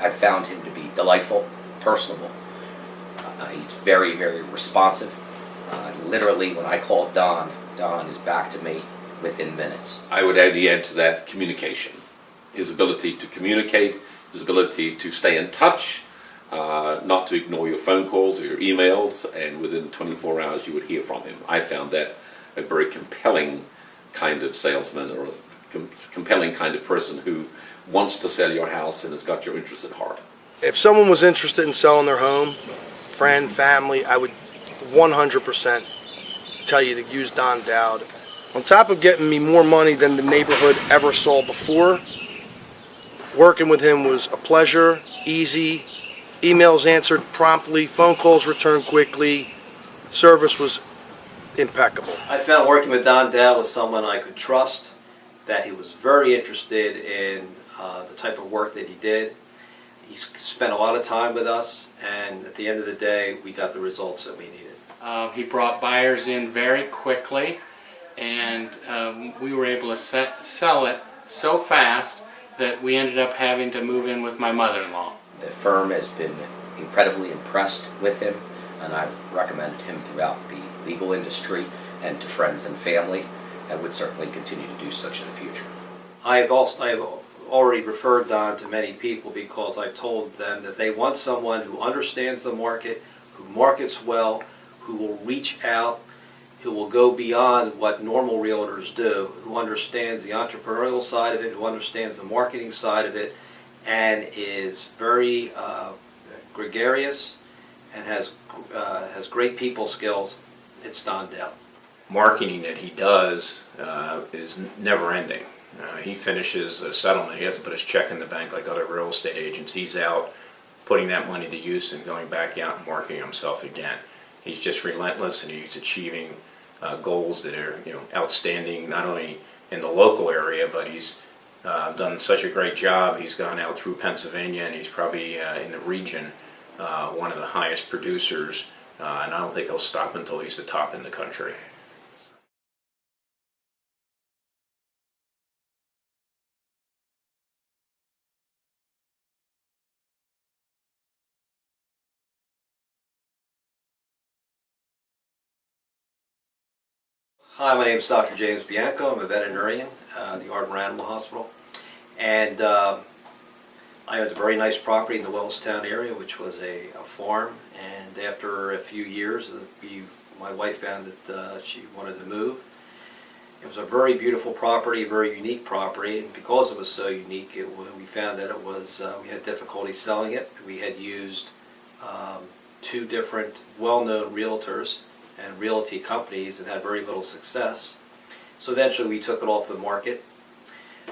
I found him to be delightful, personable. He's very, very responsive. Literally, when I call Don, Don is back to me within minutes. I would add to that communication. His ability to communicate, his ability to stay in touch, not to ignore your phone calls or your emails, and within 24 hours you would hear from him. I found that a very compelling kind of salesman, or a compelling kind of person who wants to sell your house and has got your interest at heart. If someone was interested in selling their home, friend, family, I would 100% tell you to use Don Dowd. On top of getting me more money than the neighborhood ever saw before, working with him was a pleasure, easy, emails answered promptly, phone calls returned quickly, service was impeccable. I found working with Don Dowd was someone I could trust, that he was very interested in the type of work that he did. He spent a lot of time with us, and at the end of the day, we got the results that we needed. He brought buyers in very quickly, and we were able to sell it so fast that we ended up having to move in with my mother-in-law. The firm has been incredibly impressed with him, and I've recommended him throughout the legal industry and to friends and family, and would certainly continue to do such in the future. I have already referred Don to many people because I've told them that they want someone who understands the market, who markets well, who will reach out, who will go beyond what normal realtors do, who understands the entrepreneurial side of it, who understands the marketing side of it, and is very gregarious and has great people skills. It's Don Dowd. Marketing that he does is never ending. He finishes a settlement, he hasn't put his check in the bank like other real estate agents. He's out putting that money to use and going back out and marketing himself again. He's just relentless, and he's achieving goals that are, outstanding, not only in the local area, but he's done such a great job. He's gone out through Pennsylvania, and he's probably in the region one of the highest producers, and I don't think he'll stop until he's the top in the country. Hi, my name is Dr. James Bianco. I'm a veterinarian at the Ardmore Animal Hospital. And I owned a very nice property in the Wellestown area, which was a farm. And after a few years, my wife found that she wanted to move. It was a very beautiful property, a very unique property. And because it was so unique, we found that it was, we had difficulty selling it. We had used two different well-known realtors and realty companies and had very little success. So eventually we took it off the market.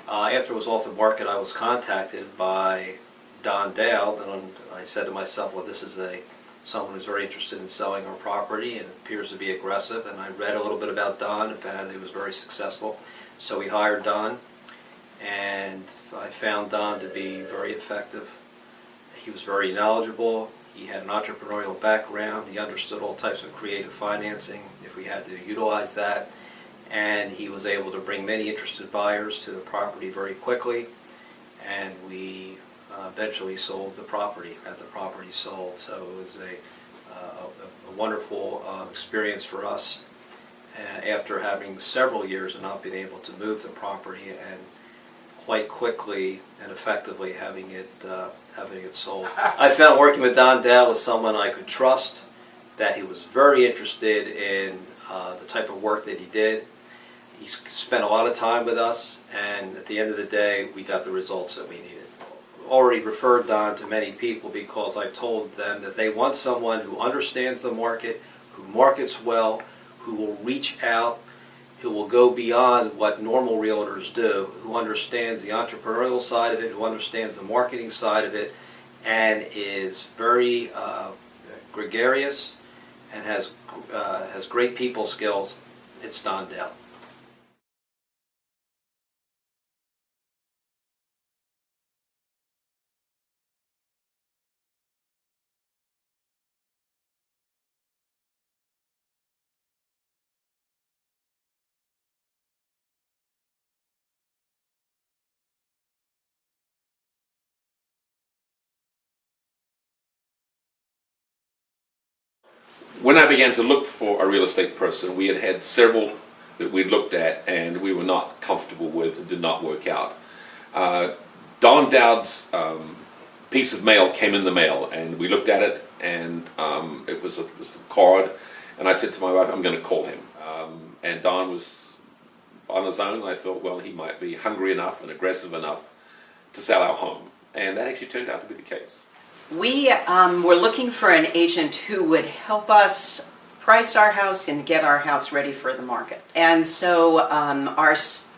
After it was off the market, I was contacted by Don Dowd, and I said to myself, well, this is someone who's very interested in selling our property and appears to be aggressive. And I read a little bit about Don and found out that he was very successful. So we hired Don, and I found Don to be very effective. He was very knowledgeable. He had an entrepreneurial background. He understood all types of creative financing, if we had to utilize that. And he was able to bring many interested buyers to the property very quickly. And we eventually sold the property, got the property sold. So it was a wonderful experience for us after having several years of not being able to move the property, and quite quickly and effectively having it sold. I found working with Don Dowd was someone I could trust, that he was very interested in the type of work that he did. He spent a lot of time with us, and at the end of the day, we got the results that we needed. Already referred Don to many people because I've told them that they want someone who understands the market, who markets well, who will reach out, who will go beyond what normal realtors do, who understands the entrepreneurial side of it, who understands the marketing side of it, and is very gregarious and has great people skills. It's Don Dowd. When I began to look for a real estate person, we had several that we looked at and we were not comfortable with and did not work out. Don Dowd's piece of mail came in the mail, and we looked at it, and it was a card, and I said to my wife, I'm going to call him. And Don was on his own. I thought, well, he might be hungry enough and aggressive enough to sell our home, and that actually turned out to be the case. We were looking for an agent who would help us price our house and get our house ready for the market. And so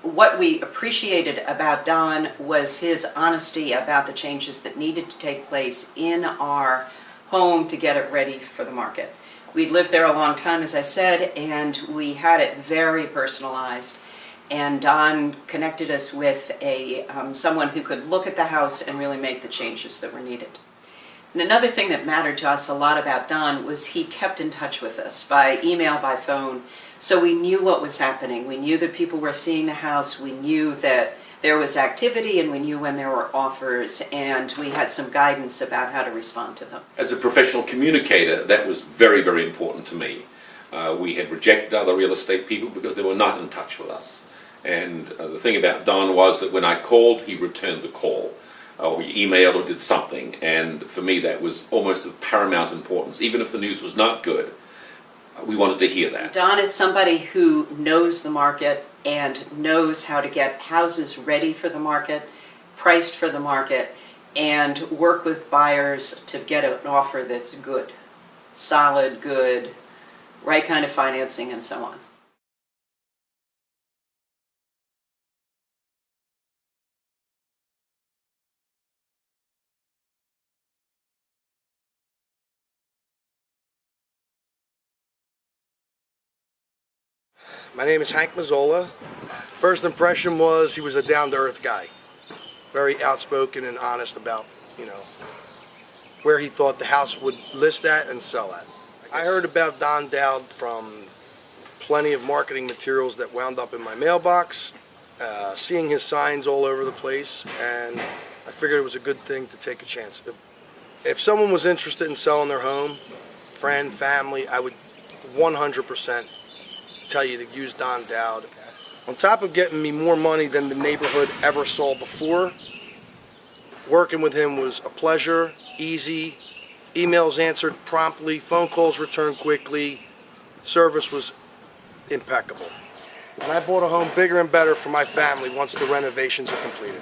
what we appreciated about Don was his honesty about the changes that needed to take place in our home to get it ready for the market. We'd lived there a long time, as I said, and we had it very personalized. And Don connected us with someone who could look at the house and really make the changes that were needed. And another thing that mattered to us a lot about Don was he kept in touch with us by email, by phone, so we knew what was happening. We knew that people were seeing the house, we knew that there was activity, and we knew when there were offers, and we had some guidance about how to respond to them. As a professional communicator, that was very, very important to me. We had rejected other real estate people because they were not in touch with us. And the thing about Don was that when I called, he returned the call. Or we emailed or did something, and for me that was almost of paramount importance. Even if the news was not good, we wanted to hear that. Don is somebody who knows the market and knows how to get houses ready for the market, priced for the market, and work with buyers to get an offer that's good, solid, good, right kind of financing, and so on. My name is Hank Mazzola. First impression was he was a down-to-earth guy. Very outspoken and honest about, where he thought the house would list at and sell at. I heard about Don Dowd from plenty of marketing materials that wound up in my mailbox, seeing his signs all over the place, and I figured it was a good thing to take a chance. If someone was interested in selling their home, friend, family, I would 100% tell you to use Don Dowd. On top of getting me more money than the neighborhood ever saw before, working with him was a pleasure, easy, emails answered promptly, phone calls returned quickly, service was impeccable. And I bought a home bigger and better for my family once the renovations are completed.